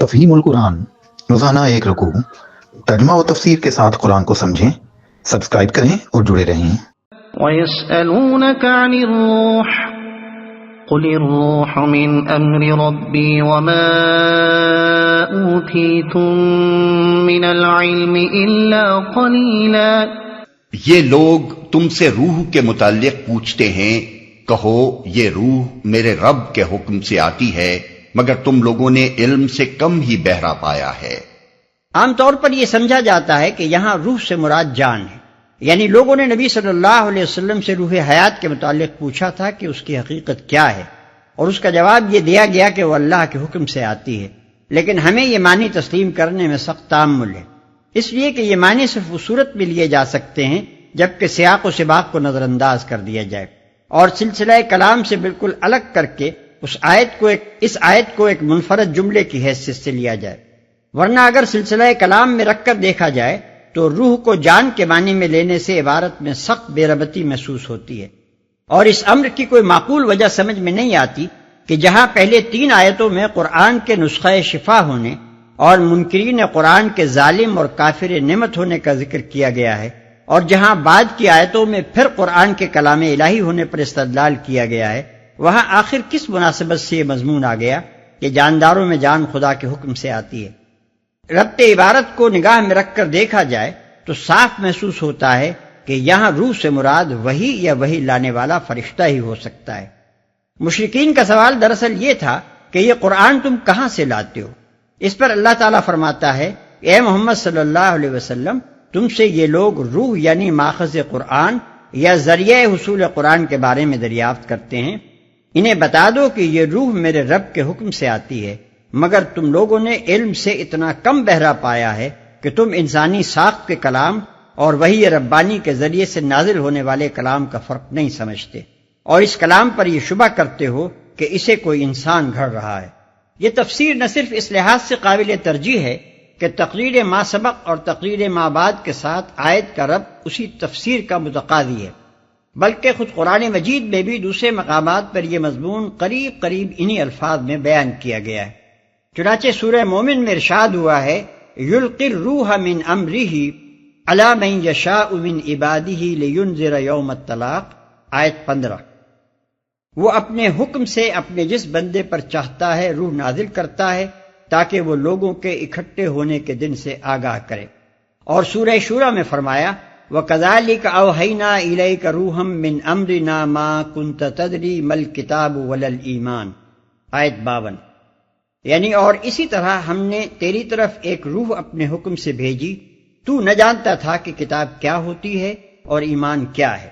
تفہیم القرآن، روزانہ ایک رکوع، ترجمہ و تفسیر کے ساتھ قرآن کو سمجھیں۔ سبسکرائب کریں اور جڑے رہیں۔ وَيَسْأَلُونَكَ عَنِ الرُّوحِ قُلِ الرُّوحُ مِنْ أَمْرِ رَبِّي وَمَا أُوتِيتُم مِّنَ الْعِلْمِ إِلَّا قَلِيلًا۔ یہ لوگ تم سے روح کے متعلق پوچھتے ہیں، کہو یہ روح میرے رب کے حکم سے آتی ہے، مگر تم لوگوں نے علم سے کم ہی بہرا پایا ہے۔ عام طور پر یہ سمجھا جاتا ہے کہ یہاں روح سے مراد جان ہے، یعنی لوگوں نے نبی صلی اللہ علیہ وسلم سے روح حیات کے متعلق پوچھا تھا کہ اس کی حقیقت کیا ہے، اور اس کا جواب یہ دیا گیا کہ وہ اللہ کے حکم سے آتی ہے۔ لیکن ہمیں یہ معنی تسلیم کرنے میں سخت تامل ہے، اس لیے کہ یہ معنی صرف اس صورت میں لیے جا سکتے ہیں جبکہ سیاق و سباق کو نظر انداز کر دیا جائے اور سلسلہ کلام سے بالکل الگ کر کے اس آیت کو ایک منفرد جملے کی حیثیت سے لیا جائے۔ ورنہ اگر سلسلہ کلام میں رکھ کر دیکھا جائے تو روح کو جان کے معنی میں لینے سے عبارت میں سخت بے ربطی محسوس ہوتی ہے، اور اس امر کی کوئی معقول وجہ سمجھ میں نہیں آتی کہ جہاں پہلے 3 آیتوں میں قرآن کے نسخہ شفا ہونے اور منکرین قرآن کے ظالم اور کافر نعمت ہونے کا ذکر کیا گیا ہے، اور جہاں بعد کی آیتوں میں پھر قرآن کے کلام الہی ہونے پر استدلال کیا گیا ہے، وہاں آخر کس مناسبت سے یہ مضمون آ گیا کہ جانداروں میں جان خدا کے حکم سے آتی ہے؟ ربط عبارت کو نگاہ میں رکھ کر دیکھا جائے تو صاف محسوس ہوتا ہے کہ یہاں روح سے مراد وحی یا وحی لانے والا فرشتہ ہی ہو سکتا ہے۔ مشرکین کا سوال دراصل یہ تھا کہ یہ قرآن تم کہاں سے لاتے ہو؟ اس پر اللہ تعالیٰ فرماتا ہے، اے محمد صلی اللہ علیہ وسلم، تم سے یہ لوگ روح یعنی ماخذ قرآن یا ذریعہ حصول قرآن کے بارے میں دریافت کرتے ہیں۔ انہیں بتا دو کہ یہ روح میرے رب کے حکم سے آتی ہے، مگر تم لوگوں نے علم سے اتنا کم بہرا پایا ہے کہ تم انسانی ساخت کے کلام اور وحی ربانی کے ذریعے سے نازل ہونے والے کلام کا فرق نہیں سمجھتے، اور اس کلام پر یہ شبہ کرتے ہو کہ اسے کوئی انسان گھڑ رہا ہے۔ یہ تفسیر نہ صرف اس لحاظ سے قابل ترجیح ہے کہ تقریر ما سبق اور تقریر ما بعد کے ساتھ آیت کا ربط اسی تفسیر کا متقاضی ہے، بلکہ خود قرآن مجید میں بھی دوسرے مقامات پر یہ مضمون قریب انہی الفاظ میں بیان کیا گیا ہے۔ چنانچہ سورہ مومن میں ارشاد ہوا ہے، یلقی الروح من امرہ علی من یشاء من عبادہ لینذر یوم الطلاق، آیت 15۔ وہ اپنے حکم سے اپنے جس بندے پر چاہتا ہے روح نازل کرتا ہے تاکہ وہ لوگوں کے اکٹھے ہونے کے دن سے آگاہ کرے۔ اور سورہ شورى میں فرمایا، وَكَذَلِكَ أَوْحَيْنَا إِلَيْكَ رُوحًا مِّنْ أَمْرِنَا مَا كُنْتَ تَدْرِي مَا الْكِتَابُ وَلَا الْإِيمَانُ، آیت 52۔ یعنی اور اسی طرح ہم نے تیری طرف ایک روح اپنے حکم سے بھیجی، تو نہ جانتا تھا کہ کتاب کیا ہوتی ہے اور ایمان کیا ہے۔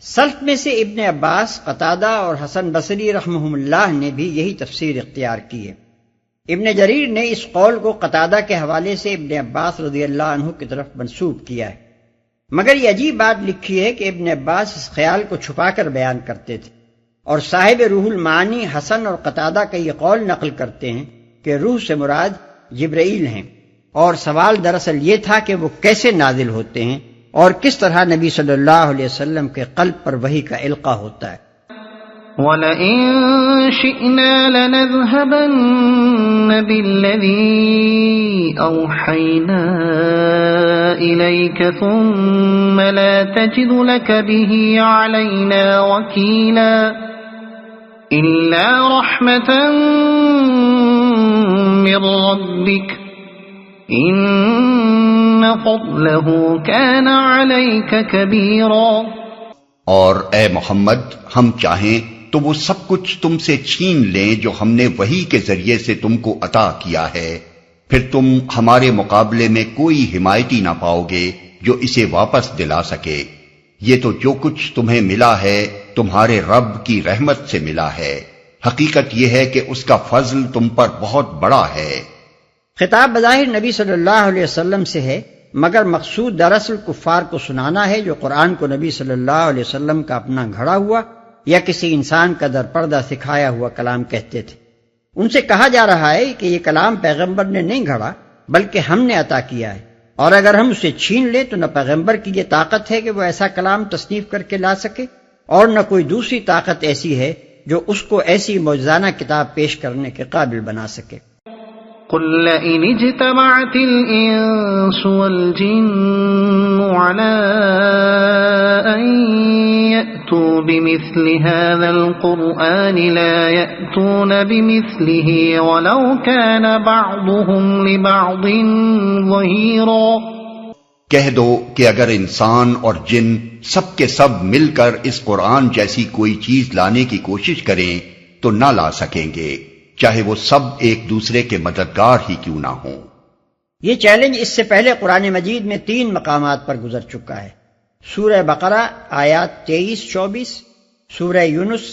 سلف میں سے ابن عباس، قتادہ اور حسن بصری رحمہم اللہ نے بھی یہی تفسیر اختیار کی ہے۔ ابن جریر نے اس قول کو قتادہ کے حوالے سے ابن عباس رضی اللہ عنہ کی طرف منسوب کیا ہے، مگر یہ عجیب بات لکھی ہے کہ ابن عباس اس خیال کو چھپا کر بیان کرتے تھے، اور صاحب روح المعانی حسن اور قتادہ کا یہ قول نقل کرتے ہیں کہ روح سے مراد جبرائیل ہیں، اور سوال دراصل یہ تھا کہ وہ کیسے نازل ہوتے ہیں اور کس طرح نبی صلی اللہ علیہ وسلم کے قلب پر وحی کا القاء ہوتا ہے۔ وَلَئِن شِئْنَا لَنَذْهَبَنَّ بِالَّذِي أَوْحَيْنَا إِلَيْكَ ثُمَّ لَا تَجِدُ لَكَ بِهِ عَلَيْنَا وَكِيلًا إِلَّا رَحْمَةً مِّن رَّبِّكَ إِنَّ فَضْلَهُ كَانَ عَلَيْكَ كَبِيرًا۔ اور اے محمد، ہم چاہیں تو وہ سب کچھ تم سے چھین لیں جو ہم نے وحی کے ذریعے سے تم کو عطا کیا ہے، پھر تم ہمارے مقابلے میں کوئی حمایتی نہ پاؤ گے جو اسے واپس دلا سکے۔ یہ تو جو کچھ تمہیں ملا ہے تمہارے رب کی رحمت سے ملا ہے، حقیقت یہ ہے کہ اس کا فضل تم پر بہت بڑا ہے۔ خطاب بظاہر نبی صلی اللہ علیہ وسلم سے ہے، مگر مقصود دراصل کفار کو سنانا ہے جو قرآن کو نبی صلی اللہ علیہ وسلم کا اپنا گھڑا ہوا یا کسی انسان کا در پردہ سکھایا ہوا کلام کہتے تھے۔ ان سے کہا جا رہا ہے کہ یہ کلام پیغمبر نے نہیں گھڑا بلکہ ہم نے عطا کیا ہے، اور اگر ہم اسے چھین لیں تو نہ پیغمبر کی یہ طاقت ہے کہ وہ ایسا کلام تصنیف کر کے لا سکے، اور نہ کوئی دوسری طاقت ایسی ہے جو اس کو ایسی معجزانہ کتاب پیش کرنے کے قابل بنا سکے۔ قل لئن اجتمعت الإنس والجن على أن يأتوا بمثل هذا القرآن لا يأتون بمثله ولو كان بعضهم لبعض ظهيرا۔ کہہ دو کہ اگر انسان اور جن سب کے سب مل کر اس قرآن جیسی کوئی چیز لانے کی کوشش کریں تو نہ لا سکیں گے، چاہے وہ سب ایک دوسرے کے مددگار ہی کیوں نہ ہوں۔ یہ چیلنج اس سے پہلے قرآن مجید میں 3 مقامات پر گزر چکا ہے۔ سورہ بقرہ آیات 23-24، سورہ یونس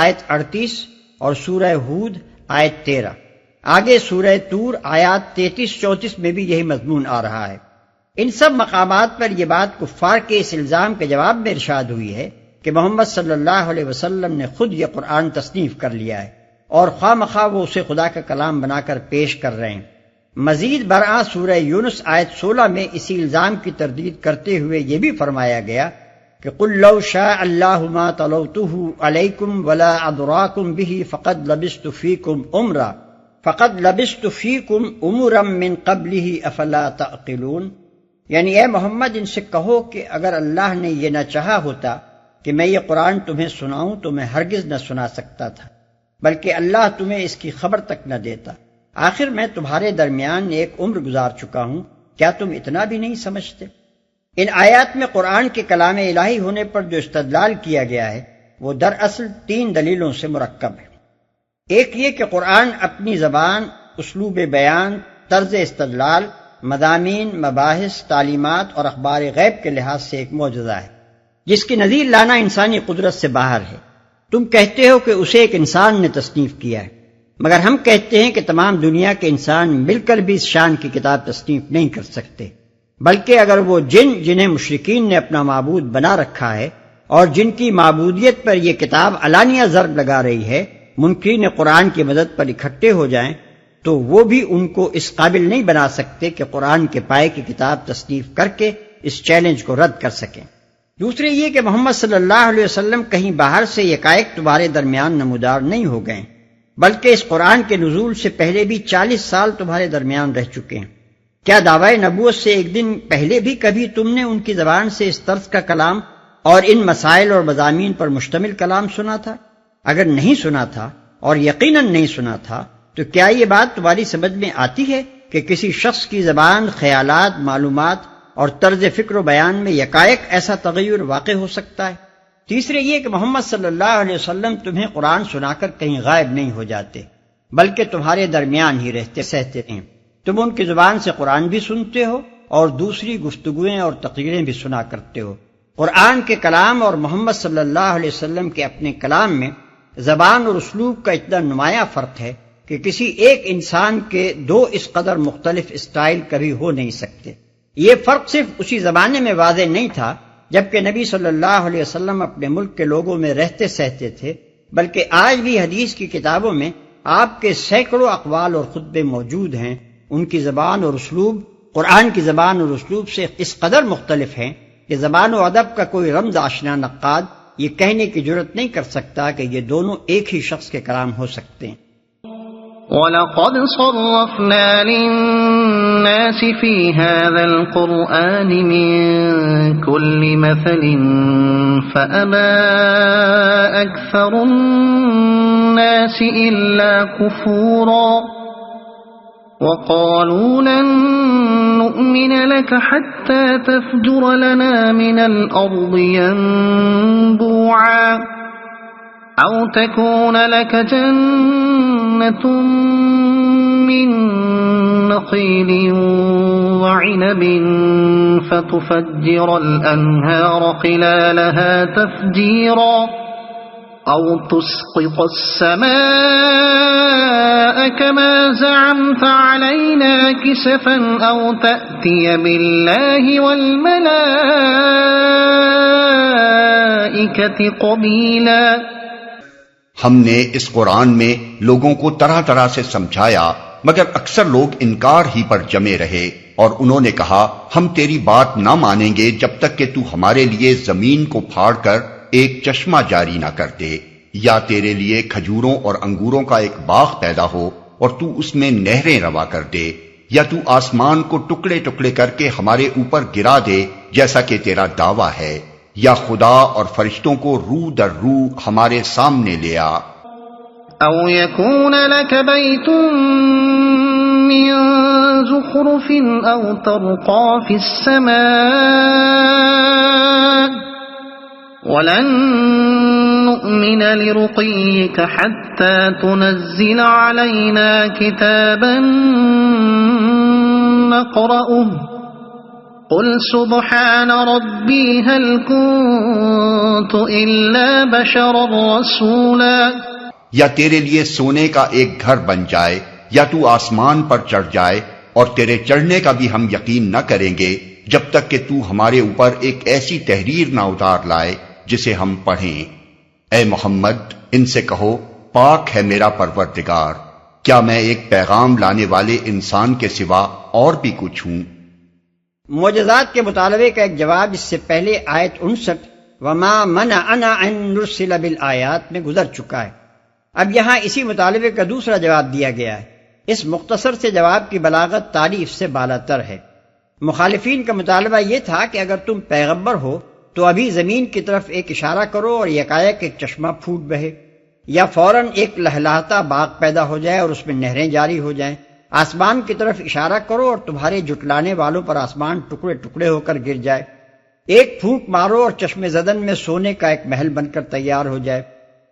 آیت 38 اور سورہ ہود آیت 13۔ آگے سورہ طور آیات 33-34 میں بھی یہی مضمون آ رہا ہے۔ ان سب مقامات پر یہ بات کفار کے اس الزام کے جواب میں ارشاد ہوئی ہے کہ محمد صلی اللہ علیہ وسلم نے خود یہ قرآن تصنیف کر لیا ہے اور خواہ مخواہ وہ اسے خدا کا کلام بنا کر پیش کر رہے ہیں۔ مزید برآں سورہ یونس آیت 16 میں اسی الزام کی تردید کرتے ہوئے یہ بھی فرمایا گیا کہ قُلْ لَوْ شَاءَ اللَّهُ مَا تَلَوْتُهُ عَلَيْكُمْ وَلَا أَدْرَاكُمْ بِهِ فَقَدْ لَبِثْتُ فِيكُمْ أُمُرًا مِّن قَبْلِهِ أَفَلَا تَعْقِلُونَ۔ یعنی اے محمد ان سے کہو کہ اگر اللہ نے یہ نہ چاہا ہوتا کہ میں یہ قرآن تمہیں سناؤں تو میں ہرگز نہ سنا سکتا تھا، بلکہ اللہ تمہیں اس کی خبر تک نہ دیتا۔ آخر میں تمہارے درمیان ایک عمر گزار چکا ہوں، کیا تم اتنا بھی نہیں سمجھتے؟ ان آیات میں قرآن کے کلام الہی ہونے پر جو استدلال کیا گیا ہے وہ دراصل 3 دلیلوں سے مرکب ہے۔ ایک یہ کہ قرآن اپنی زبان، اسلوب بیان، طرز استدلال، مضامین، مباحث، تعلیمات اور اخبار غیب کے لحاظ سے ایک معجزہ ہے جس کی نظیر لانا انسانی قدرت سے باہر ہے۔ تم کہتے ہو کہ اسے ایک انسان نے تصنیف کیا ہے، مگر ہم کہتے ہیں کہ تمام دنیا کے انسان مل کر بھی اس شان کی کتاب تصنیف نہیں کر سکتے، بلکہ اگر وہ جن جنہیں مشرکین نے اپنا معبود بنا رکھا ہے اور جن کی معبودیت پر یہ کتاب علانیہ ضرب لگا رہی ہے منکرین قرآن کی مدد پر اکٹھے ہو جائیں تو وہ بھی ان کو اس قابل نہیں بنا سکتے کہ قرآن کے پائے کی کتاب تصنیف کر کے اس چیلنج کو رد کر سکیں۔ دوسرے یہ کہ محمد صلی اللہ علیہ وسلم کہیں باہر سے یکایک تمہارے درمیان نمودار نہیں ہو گئے، بلکہ اس قرآن کے نزول سے پہلے بھی 40 سال تمہارے درمیان رہ چکے ہیں۔ کیا دعوی نبوت سے ایک دن پہلے بھی کبھی تم نے ان کی زبان سے اس طرز کا کلام اور ان مسائل اور مضامین پر مشتمل کلام سنا تھا؟ اگر نہیں سنا تھا اور یقیناً نہیں سنا تھا تو کیا یہ بات تمہاری سمجھ میں آتی ہے کہ کسی شخص کی زبان، خیالات، معلومات اور طرز فکر و بیان میں یکایک ایسا تغیر واقع ہو سکتا ہے؟ تیسرے یہ کہ محمد صلی اللہ علیہ وسلم تمہیں قرآن سنا کر کہیں غائب نہیں ہو جاتے، بلکہ تمہارے درمیان ہی رہتے سہتے ہیں۔ تم ان کی زبان سے قرآن بھی سنتے ہو اور دوسری گفتگویں اور تقریریں بھی سنا کرتے ہو۔ قرآن کے کلام اور محمد صلی اللہ علیہ وسلم کے اپنے کلام میں زبان اور اسلوب کا اتنا نمایاں فرق ہے کہ کسی ایک انسان کے 2 اس قدر مختلف اسٹائل کبھی ہو نہیں سکتے۔ یہ فرق صرف اسی زمانے میں واضح نہیں تھا جبکہ نبی صلی اللہ علیہ وسلم اپنے ملک کے لوگوں میں رہتے سہتے تھے، بلکہ آج بھی حدیث کی کتابوں میں آپ کے سینکڑوں اقوال اور خطبے موجود ہیں۔ ان کی زبان اور اسلوب قرآن کی زبان اور اسلوب سے اس قدر مختلف ہیں کہ زبان و ادب کا کوئی رمز آشنا نقاد یہ کہنے کی جرت نہیں کر سکتا کہ یہ دونوں ایک ہی شخص کے کلام ہو سکتے ہیں۔ وَلَقَدْ صَرَّفْنَا لِلنَّاسِ فِي هَذَا الْقُرْآنِ مِنْ كُلِّ مَثَلٍ فَأَبَى أَكْثَرُ النَّاسِ إِلَّا كُفُورًا وَقَالُوا لَن نُّؤْمِنَ لَكَ حَتَّى تَفْجُرَ لَنَا مِنَ الْأَرْضِ يَنبُوعًا أَوْ تَكُونَ لَكَ جَنَّةٌ مِّن نَّخِيلٍ وَعِنَبٍ فَتُفَجِّرَ الْأَنْهَارَ خِلَالَهَا تَفْجِيرًا أَوْ تُسْقِطَ السَّمَاءَ كَمَا زَعَمْتَ عَلَيْنَا كِسَفًا أَوْ تَأْتِيَ بِاللَّهِ وَالْمَلَائِكَةِ قَبِيلًا۔ ہم نے اس قرآن میں لوگوں کو طرح طرح سے سمجھایا مگر اکثر لوگ انکار ہی پر جمے رہے اور انہوں نے کہا ہم تیری بات نہ مانیں گے جب تک کہ تو ہمارے لیے زمین کو پھاڑ کر ایک چشمہ جاری نہ کر دے، یا تیرے لیے کھجوروں اور انگوروں کا ایک باغ پیدا ہو اور تو اس میں نہریں روا کر دے، یا تو آسمان کو ٹکڑے ٹکڑے کر کے ہمارے اوپر گرا دے جیسا کہ تیرا دعویٰ ہے، یا خدا اور فرشتوں کو رو در رو ہمارے سامنے لے آ، أو يكون لك بيت من زخرف أو ترقى في السماء ولن نؤمن لرقيك حتى تنزل علينا كتابا نقرأه قل سبحان ربي هل كنت إلا بشرا رسولا۔ یا تیرے لیے سونے کا ایک گھر بن جائے، یا تو آسمان پر چڑھ جائے، اور تیرے چڑھنے کا بھی ہم یقین نہ کریں گے جب تک کہ تو ہمارے اوپر ایک ایسی تحریر نہ اتار لائے جسے ہم پڑھیں۔ اے محمد، ان سے کہو پاک ہے میرا پروردگار، کیا میں ایک پیغام لانے والے انسان کے سوا اور بھی کچھ ہوں؟ معجزات کے مطالبے کا ایک جواب اس سے پہلے آیت 59 وما منعنا ان نرسل بالآیات میں گزر چکا ہے۔ اب یہاں اسی مطالبے کا دوسرا جواب دیا گیا ہے۔ اس مختصر سے جواب کی بلاغت تعریف سے بالاتر ہے۔ مخالفین کا مطالبہ یہ تھا کہ اگر تم پیغمبر ہو تو ابھی زمین کی طرف ایک اشارہ کرو اور یکایک ایک چشمہ پھوٹ بہے، یا فوراً ایک لہلہاتا باغ پیدا ہو جائے اور اس میں نہریں جاری ہو جائیں۔ آسمان کی طرف اشارہ کرو اور تمہارے جٹلانے والوں پر آسمان ٹکڑے ٹکڑے ہو کر گر جائے۔ ایک پھونک مارو اور چشم زدن میں سونے کا ایک محل بن کر تیار ہو جائے۔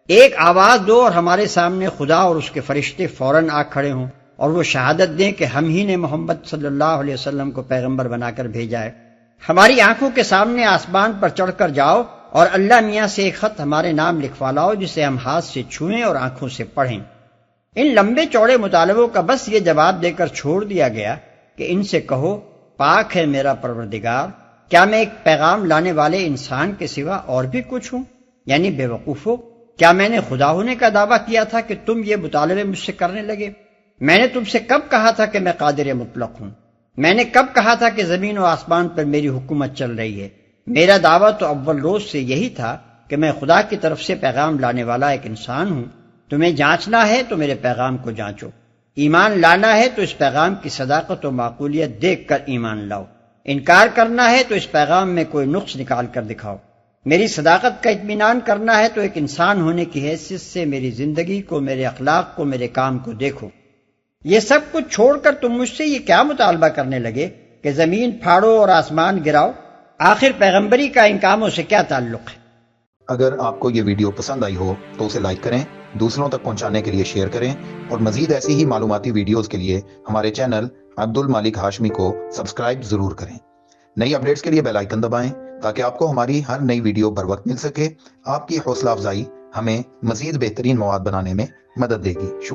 ایک آواز دو اور ہمارے سامنے خدا اور اس کے فرشتے فوراً آ کھڑے ہوں اور وہ شہادت دیں کہ ہم ہی نے محمد صلی اللہ علیہ وسلم کو پیغمبر بنا کر بھیجا ہے۔ ہماری آنکھوں کے سامنے آسمان پر چڑھ کر جاؤ اور اللہ میاں سے ایک خط ہمارے نام لکھوا لاؤ جسے ہم ہاتھ سے چھوئیں اور آنکھوں سے پڑھیں۔ ان لمبے چوڑے مطالبوں کا بس یہ جواب دے کر چھوڑ دیا گیا کہ ان سے کہو پاک ہے میرا پروردگار، کیا میں ایک پیغام لانے والے انسان کے سوا اور بھی کچھ ہوں؟ یعنی بے وقوفو، کیا میں نے خدا ہونے کا دعویٰ کیا تھا کہ تم یہ مطالبے مجھ سے کرنے لگے؟ میں نے تم سے کب کہا تھا کہ میں قادر مطلق ہوں؟ میں نے کب کہا تھا کہ زمین و آسمان پر میری حکومت چل رہی ہے؟ میرا دعویٰ تو اول روز سے یہی تھا کہ میں خدا کی طرف سے پیغام لانے والا ایک انسان ہوں۔ تمہیں جانچنا ہے تو میرے پیغام کو جانچو، ایمان لانا ہے تو اس پیغام کی صداقت و معقولیت دیکھ کر ایمان لاؤ، انکار کرنا ہے تو اس پیغام میں کوئی نقص نکال کر دکھاؤ۔ میری صداقت کا اطمینان کرنا ہے تو ایک انسان ہونے کی حیثیت سے میری زندگی کو، میرے اخلاق کو، میرے کام کو دیکھو۔ یہ سب کچھ چھوڑ کر تم مجھ سے یہ کیا مطالبہ کرنے لگے کہ زمین پھاڑو اور آسمان گراؤ؟ آخر پیغمبری کا ان کاموں سے کیا تعلق ہے؟ اگر آپ کو یہ ویڈیو پسند آئی ہو تو اسے لائک کریں، دوسروں تک پہنچانے کے لیے شیئر کریں، اور مزید ایسی ہی معلوماتی ویڈیوز کے لیے ہمارے چینل عبد المالک ہاشمی کو سبسکرائب ضرور کریں۔ نئی اپڈیٹس کے لیے بیل آئیکن دبائیں تاکہ آپ کو ہماری ہر نئی ویڈیو بر وقت مل سکے۔ آپ کی حوصلہ افزائی ہمیں مزید بہترین مواد بنانے میں مدد دے گی۔ شکریہ۔